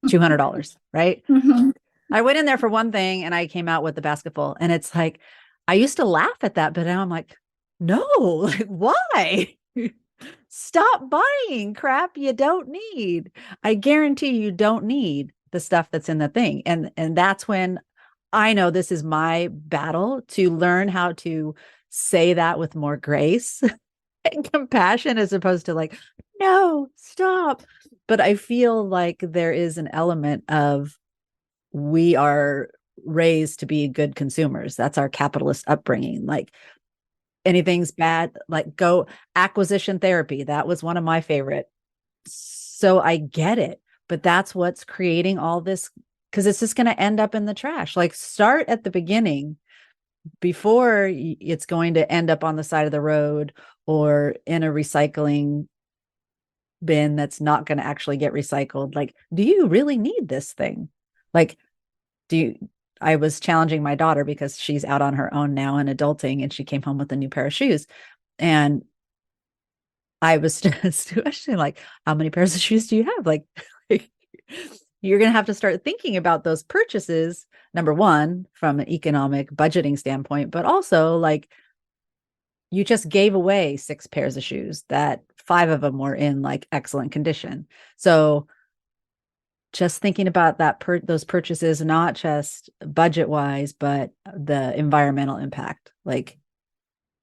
$200, right? Mm-hmm. I went in there for one thing and I came out with the basketful. And it's like, I used to laugh at that, but now I'm like, no, like, why? Stop buying crap you don't need. I guarantee you don't need the stuff that's in the thing. And that's when I know this is my battle to learn how to say that with more grace and compassion as opposed to like, no, stop. But I feel like there is an element of we are raised to be good consumers. That's our capitalist upbringing. Like anything's bad, like go acquisition therapy. That was one of my favorite. So I get it, but that's what's creating all this because it's just going to end up in the trash. Like start at the beginning before it's going to end up on the side of the road or in a recycling bin that's not going to actually get recycled. Like, do you really need this thing? Like, I was challenging my daughter because she's out on her own now and adulting, and she came home with a new pair of shoes. And I was especially like, how many pairs of shoes do you have? Like you're going to have to start thinking about those purchases, number one, from an economic budgeting standpoint, but also like you just gave away 6 pairs of shoes that 5 of them were in like excellent condition. So just thinking about those purchases, not just budget wise, but the environmental impact, like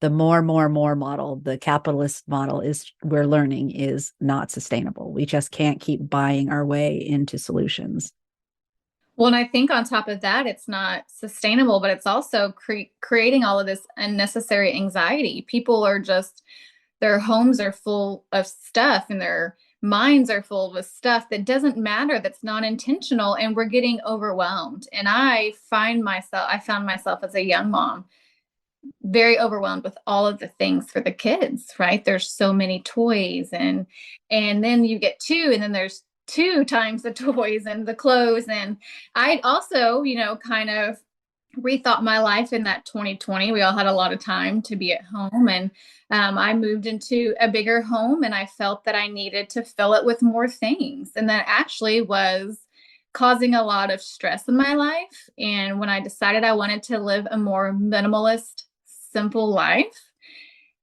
the more model, the capitalist model is we're learning is not sustainable. We just can't keep buying our way into solutions. Well, and I think on top of that, it's not sustainable, but it's also creating all of this unnecessary anxiety. People are just, their homes are full of stuff and their minds are full with stuff that doesn't matter, that's not intentional, and we're getting overwhelmed. And I found myself as a young mom very overwhelmed with all of the things for the kids, right? There's so many toys, and then you get two, and then there's two times the toys and the clothes. And I also, kind of rethought my life in that 2020. We all had a lot of time to be at home, and I moved into a bigger home, and I felt that I needed to fill it with more things, and that actually was causing a lot of stress in my life. And when I decided I wanted to live a more minimalist, simple life,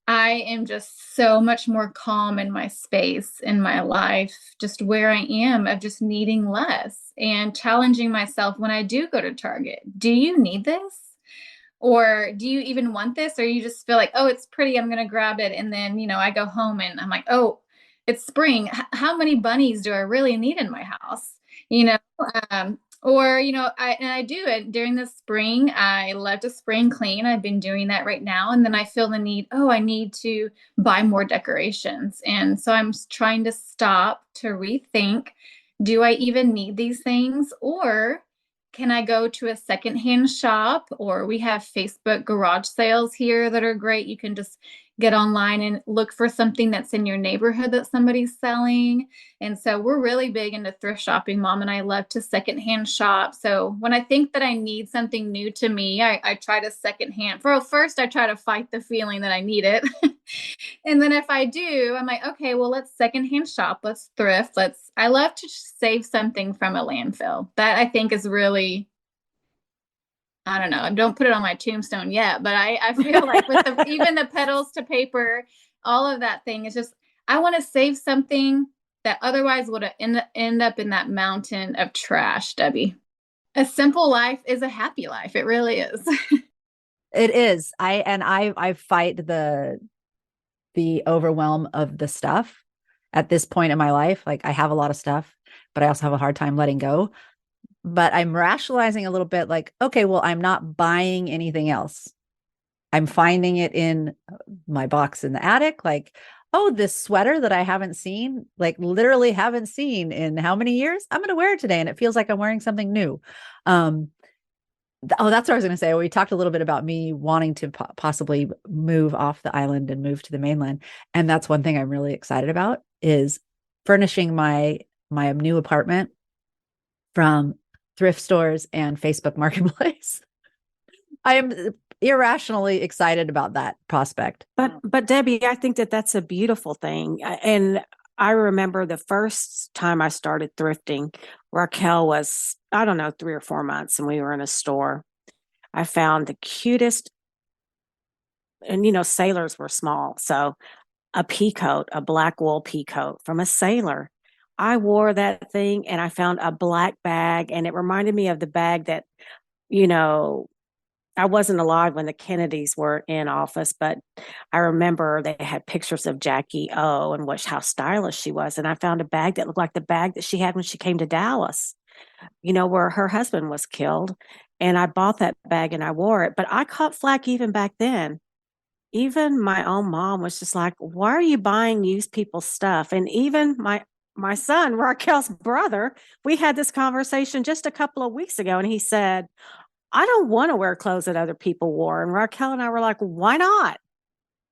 I am just so much more calm in my space, in my life, just where I am, of just needing less and challenging myself when I do go to Target. Do you need this? Or do you even want this? Or you just feel like, oh, it's pretty, I'm going to grab it. And then, I go home and I'm like, oh, it's spring. How many bunnies do I really need in my house? You know, or, I do it during the spring. I love to spring clean. I've been doing that right now. And then I feel the need, oh, I need to buy more decorations. And so I'm trying to stop to rethink, do I even need these things? Or can I go to a secondhand shop? Or we have Facebook garage sales here that are great. You can just get online and look for something that's in your neighborhood that somebody's selling. And so we're really big into thrift shopping. Mom and I love to secondhand shop. So when I think that I need something new to me, I try to secondhand. First, I try to fight the feeling that I need it. And then if I do, I'm like, okay, well, let's secondhand shop. Let's thrift. I love to save something from a landfill. That I think is really, I don't know. Don't put it on my tombstone yet, but I feel like with even the petals to paper, all of that thing is just, I want to save something that otherwise would end up in that mountain of trash, Debbie. A simple life is a happy life. It really is. It is. I fight the overwhelm of the stuff at this point in my life. Like I have a lot of stuff, but I also have a hard time letting go. But I'm rationalizing a little bit like, okay, well, I'm not buying anything else. I'm finding it in my box in the attic. Like, oh, this sweater that I haven't seen, like literally haven't seen in how many years? I'm going to wear it today. And it feels like I'm wearing something new. That's what I was going to say. We talked a little bit about me wanting to possibly move off the island and move to the mainland. And that's one thing I'm really excited about is furnishing my new apartment from thrift stores and Facebook Marketplace. I am irrationally excited about that prospect. But Debbie, I think that that's a beautiful thing. And I remember the first time I started thrifting, Raquel was, I don't know, 3 or 4 months, and we were in a store. I found the cutest, and sailors were small. So a pea coat, a black wool pea coat from a sailor. I wore that thing and I found a black bag, and it reminded me of the bag that, you know, I wasn't alive when the Kennedys were in office, but I remember they had pictures of Jackie O and how stylish she was. And I found a bag that looked like the bag that she had when she came to Dallas, where her husband was killed. And I bought that bag and I wore it. But I caught flack even back then. Even my own mom was just like, why are you buying used people's stuff? And even my son, Raquel's brother, we had this conversation just a couple of weeks ago, and he said, I don't want to wear clothes that other people wore. And Raquel and I were like, why not?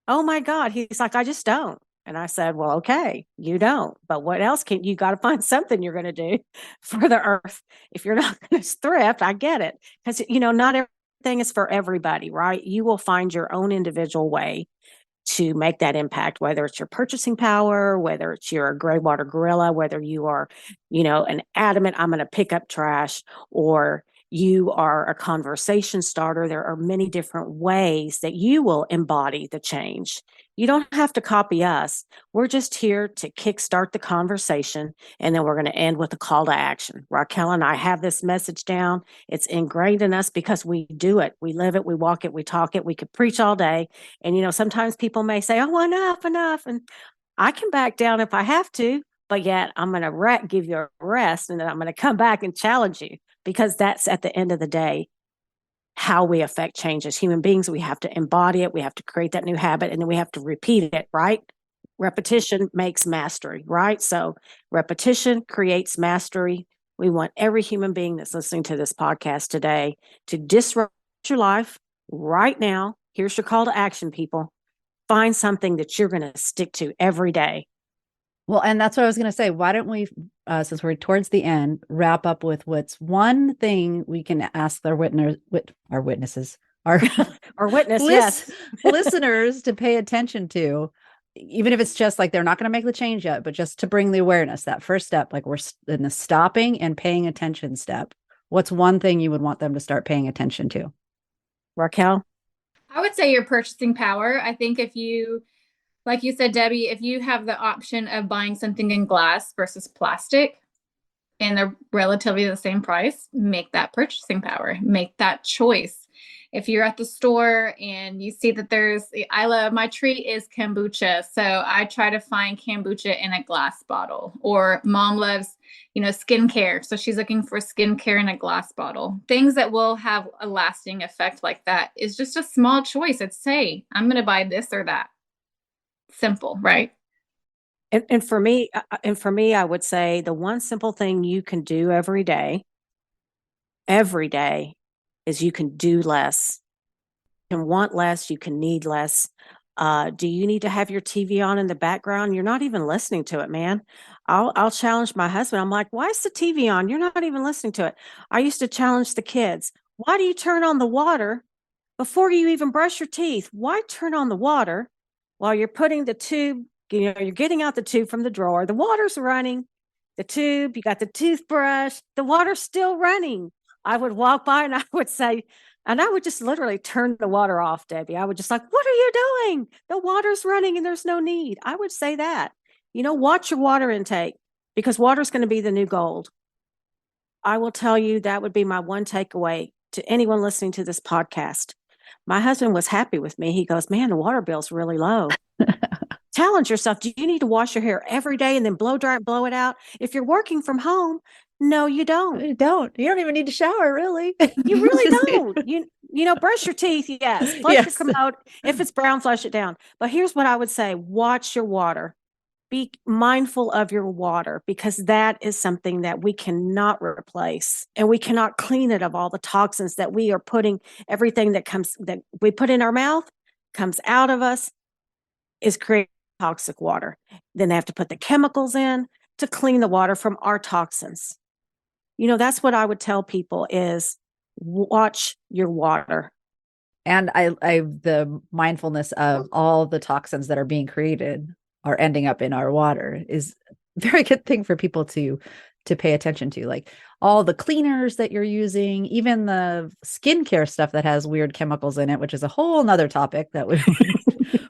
Oh my God. He's like, I just don't. And I said, well, okay, you don't. But what else you got to find something you're going to do for the earth. If you're not going to thrift, I get it. Because, not everything is for everybody, right? You will find your own individual way to make that impact, whether it's your purchasing power, whether it's your gray water gorilla, whether you are, an adamant, I'm going to pick up trash, or you are a conversation starter. There are many different ways that you will embody the change. You don't have to copy us. We're just here to kickstart the conversation, and then we're going to end with a call to action. Raquel and I have this message down. It's ingrained in us because we do it. We live it. We walk it. We talk it. We could preach all day. And, sometimes people may say, oh, enough. And I can back down if I have to, but yet I'm going to give you a rest, and then I'm going to come back and challenge you. because that's at the end of the day how we affect change as human beings. We have to embody it. We have to create that new habit, and then we have to repeat it, right? Repetition makes mastery, right? So repetition creates mastery. We want every human being that's listening to this podcast today to disrupt your life right now. Here's your call to action, people. Find something that you're going to stick to every day. Well, and that's what I was going to say. Why don't we, since we're towards the end, wrap up with what's one thing we can ask our witnesses, our Or witness, yes, listeners to pay attention to, even if it's just like they're not going to make the change yet, but just to bring the awareness, that first step, like we're in the stopping and paying attention step. What's one thing you would want them to start paying attention to? Raquel? I would say your purchasing power. I think if you, like you said, Debbie, if you have the option of buying something in glass versus plastic and they're relatively the same price, make that purchasing power, make that choice. If you're at the store and you see that my treat is kombucha. So I try to find kombucha in a glass bottle. Or mom loves, skincare. So she's looking for skincare in a glass bottle. Things that will have a lasting effect like that is just a small choice. It's say, I'm going to buy this or that. Simple, right? And for me, I would say the one simple thing you can do every day, is you can do less. You can want less, you can need less. Do you need to have your TV on in the background? You're not even listening to it, man. I'll challenge my husband. I'm like, why is the TV on? You're not even listening to it. I used to challenge the kids. Why do you turn on the water before you even brush your teeth? Why turn on the water while you're putting the tube, you're getting out the tube from the drawer. The water's running. The tube, you got the toothbrush, the water's still running. I would walk by and I would say, and I would just literally turn the water off, Debbie. I would just like, what are you doing? The water's running and there's no need. I would say that. Watch your water intake, because water's going to be the new gold. I will tell you that would be my one takeaway to anyone listening to this podcast. My husband was happy with me. He goes, man, the water bill's really low. Challenge yourself. Do you need to wash your hair every day and then blow dry it, blow it out? If you're working from home, no, you don't. You don't even need to shower, really. You really don't. Brush your teeth. Yes. Flush Yes. your commode. If it's brown, flush it down. But here's what I would say. Watch your water. Be mindful of your water, because that is something that we cannot replace, and we cannot clean it of all the toxins that we are putting. Everything that we put in our mouth comes out of us is creating toxic water. Then they have to put the chemicals in to clean the water from our toxins. That's what I would tell people is watch your water. And I the mindfulness of all the toxins that are being created are ending up in our water is a very good thing for people to pay attention to. Like all the cleaners that you're using, even the skincare stuff that has weird chemicals in it, which is a whole nother topic that we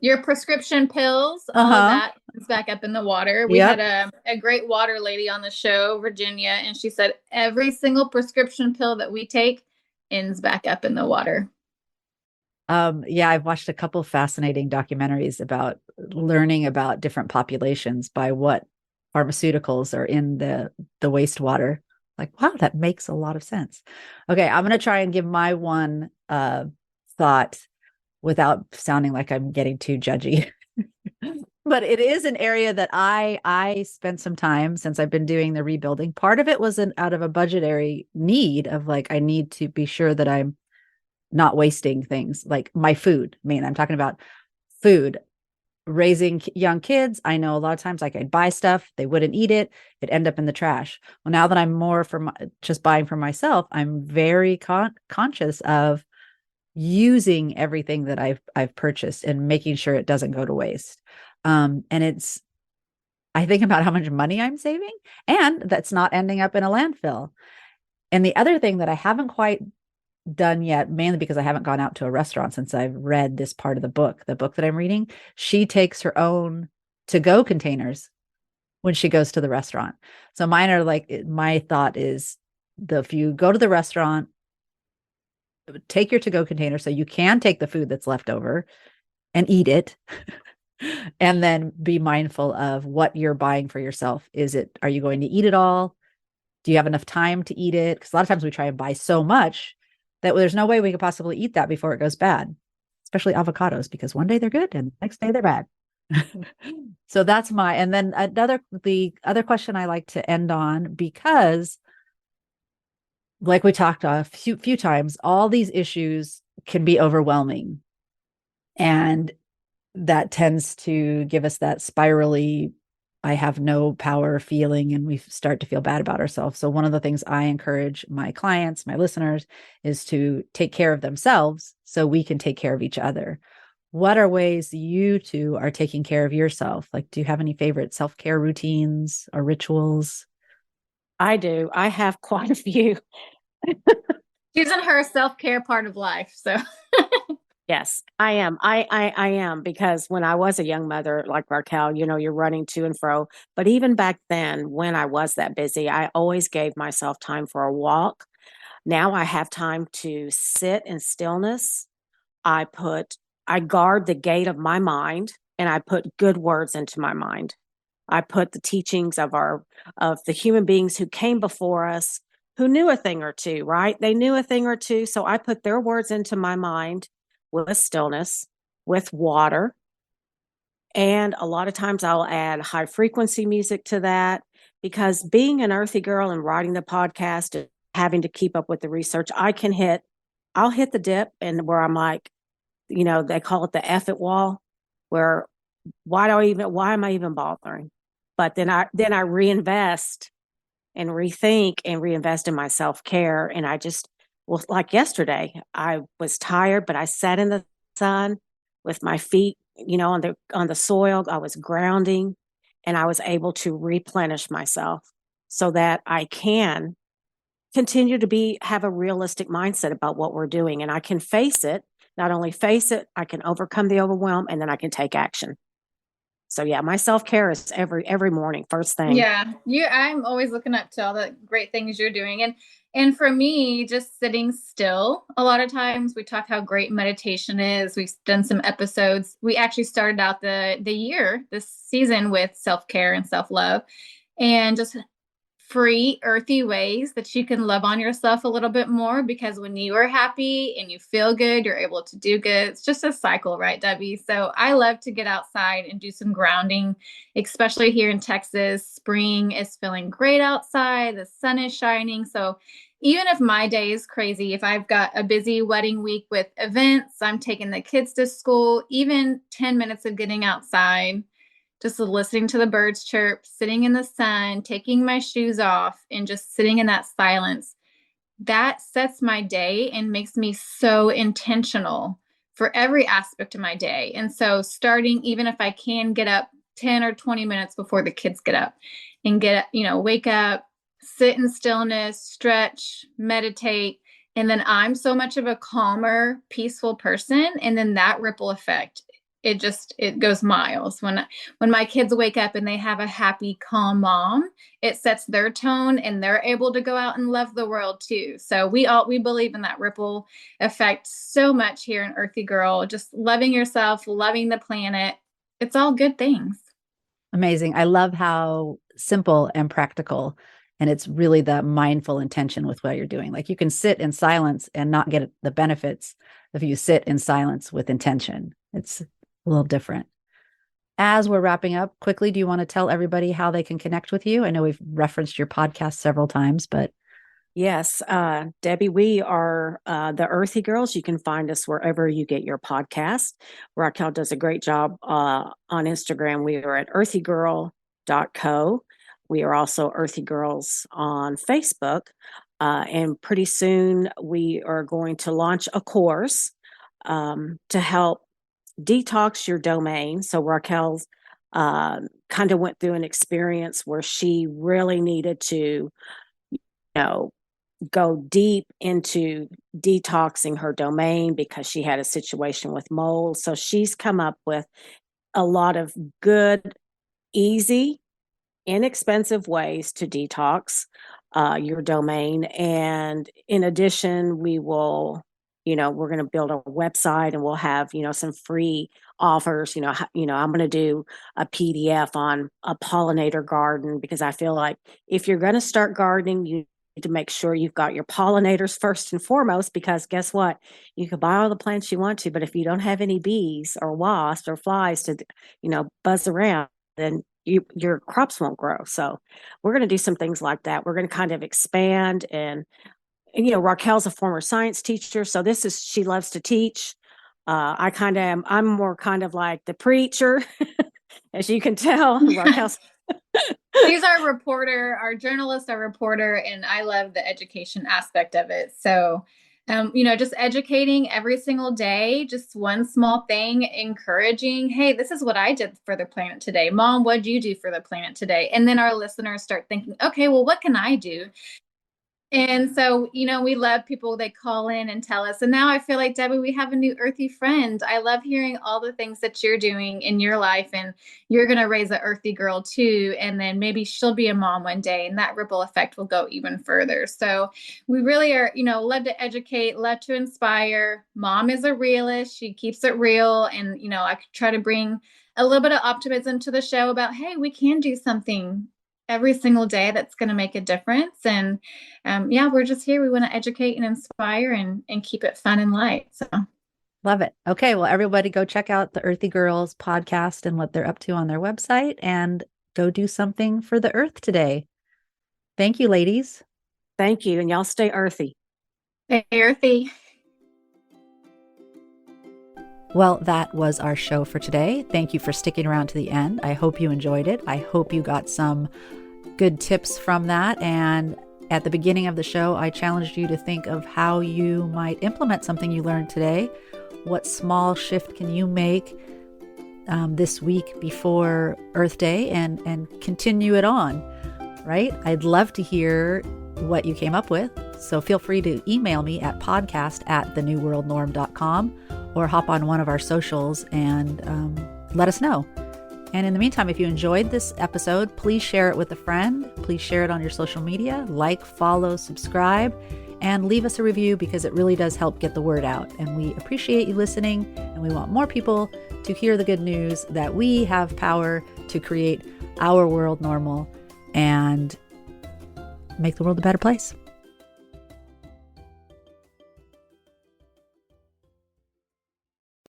Your prescription pills, all of that is back up in the water. We had a great water lady on the show, Virginia, and she said every single prescription pill that we take ends back up in the water. I've watched a couple fascinating documentaries about learning about different populations by what pharmaceuticals are in the wastewater. Like, wow, that makes a lot of sense. Okay, I'm going to try and give my one thought without sounding like I'm getting too judgy. But it is an area that I spent some time since I've been doing the rebuilding. Part of it was out of a budgetary need of like, I need to be sure that I'm not wasting things like my food. I mean, I'm talking about food, raising young kids. I know a lot of times like I'd buy stuff, they wouldn't eat it. It'd end up in the trash. Well, now that I'm more just buying for myself, I'm very conscious of using everything that I've purchased and making sure it doesn't go to waste. And I think about how much money I'm saving, and that's not ending up in a landfill. And the other thing that I haven't quite done yet, mainly because I haven't gone out to a restaurant since I've read this part of the book that I'm reading, she takes her own to-go containers when she goes to the restaurant. So mine are like, my thought is if you go to the restaurant, take your to-go container so you can take the food that's left over and eat it. And then be mindful of what you're buying for yourself. Are you going to eat it all? Do you have enough time to eat it? Because a lot of times we try and buy so much that there's no way we could possibly eat that before it goes bad, especially avocados, because one day they're good and the next day they're bad. So that's and then the other question I like to end on, because like we talked a few times, all these issues can be overwhelming. And that tends to give us that spirally, I have no power feeling, and we start to feel bad about ourselves. So one of the things I encourage my clients, my listeners, is to take care of themselves so we can take care of each other. What are ways you two are taking care of yourself? Like, do you have any favorite self-care routines or rituals? I do. I have quite a few. She's in her self-care part of life. So Yes, I am. I am, because when I was a young mother like Raquel, you're running to and fro. But even back then, when I was that busy, I always gave myself time for a walk. Now I have time to sit in stillness. I put, I guard the gate of my mind, and I put good words into my mind. I put the teachings of the human beings who came before us, who knew a thing or two, right? They knew a thing or two. So I put their words into my mind with stillness, with water. And a lot of times I'll add high frequency music to that, because being an earthy girl and writing the podcast and having to keep up with the research, I'll hit the dip, and where I'm like, they call it the F it wall, where why am I even bothering? But then I reinvest and rethink and reinvest in my self-care. And well, like yesterday, I was tired, but I sat in the sun with my feet, on the soil. I was grounding, and I was able to replenish myself so that I can continue to have a realistic mindset about what we're doing. And I can face it, not only face it, I can overcome the overwhelm, and then I can take action. So yeah, my self-care is every morning, first thing. yeah, I'm always looking up to all the great things you're doing. And for me, just sitting still, a lot of times we talk how great meditation is. We've done some episodes. We actually started out this season with self-care and self-love, and just free, earthy ways that you can love on yourself a little bit more, because when you are happy and you feel good, you're able to do good. It's just a cycle, right, Debbie? So I love to get outside and do some grounding, especially here in Texas. Spring is feeling great outside, the sun is shining. So even if my day is crazy, if I've got a busy wedding week with events, I'm taking the kids to school, even 10 minutes of getting outside, just listening to the birds chirp, sitting in the sun, taking my shoes off, and just sitting in that silence, that sets my day and makes me so intentional for every aspect of my day. And so starting, even if I can get up 10 or 20 minutes before the kids get up, and wake up, sit in stillness, stretch, meditate. And then I'm so much of a calmer, peaceful person. And then that ripple effect, it goes miles. When my kids wake up and they have a happy, calm mom, it sets their tone, and they're able to go out and love the world too. So we believe in that ripple effect so much here in Earthy Girl. Just loving yourself, loving the planet. It's all good things. Amazing. I love how simple and practical, and it's really the mindful intention with what you're doing. Like, you can sit in silence and not get the benefits if you sit in silence with intention. It's a little different. As we're wrapping up quickly, do you want to tell everybody how they can connect with you? I know we've referenced your podcast several times, but Yes, Debbie, we are the Earthy Girls. You can find us wherever you get your podcast. Raquel does a great job on Instagram. We are at earthygirl.co. We are also Earthy Girls on Facebook. And pretty soon we are going to launch a course to help detox your domain. So Raquel kind of went through an experience where she really needed to, know, go deep into detoxing her domain because she had a situation with mold. So she's come up with a lot of good, easy, inexpensive ways to detox your domain. And in addition, we will, we're going to build a website and we'll have, some free offers. I'm going to do a PDF on a pollinator garden, because I feel like if you're going to start gardening, you need to make sure you've got your pollinators first and foremost, because guess what? You can buy all the plants you want to, but if you don't have any bees or wasps or flies to, buzz around, then your crops won't grow. So we're going to do some things like that. We're going to kind of expand, and Raquel's a former science teacher, so she loves to teach. I'm more kind of like the preacher, as you can tell. Raquel's She's our reporter, our journalist, our reporter, and I love the education aspect of it. So, just educating every single day, just one small thing, encouraging, hey, this is what I did for the planet today. Mom, what'd you do for the planet today? And then our listeners start thinking, okay, well, what can I do? And so, we love people, they call in and tell us. And now I feel like, Debbie, we have a new earthy friend. I love hearing all the things that you're doing in your life, and you're going to raise an earthy girl too. And then maybe she'll be a mom one day, and that ripple effect will go even further. So we really are, love to educate, love to inspire. Mom is a realist. She keeps it real. And, I try to bring a little bit of optimism to the show about, hey, we can do something every single day that's going to make a difference. And we're just here. We want to educate and inspire and keep it fun and light. So Love it. Okay. Well, everybody go check out the Earthy Girls podcast and what they're up to on their website, and go do something for the earth today. Thank you, ladies. Thank you. And y'all stay earthy. stay earthy. Well, that was our show for today. Thank you for sticking around to the end. I hope you enjoyed it. I hope you got some good tips from that. And at the beginning of the show, I challenged you to think of how you might implement something you learned today. What small shift can you make this week before Earth Day and continue it on, right? I'd love to hear what you came up with. So feel free to email me at podcast@thenewworldnorm.com, or hop on one of our socials and let us know. And in the meantime, if you enjoyed this episode, please share it with a friend. Please share it on your social media, like, follow, subscribe, and leave us a review, because it really does help get the word out. And we appreciate you listening, and we want more people to hear the good news that we have power to create our world normal and make the world a better place.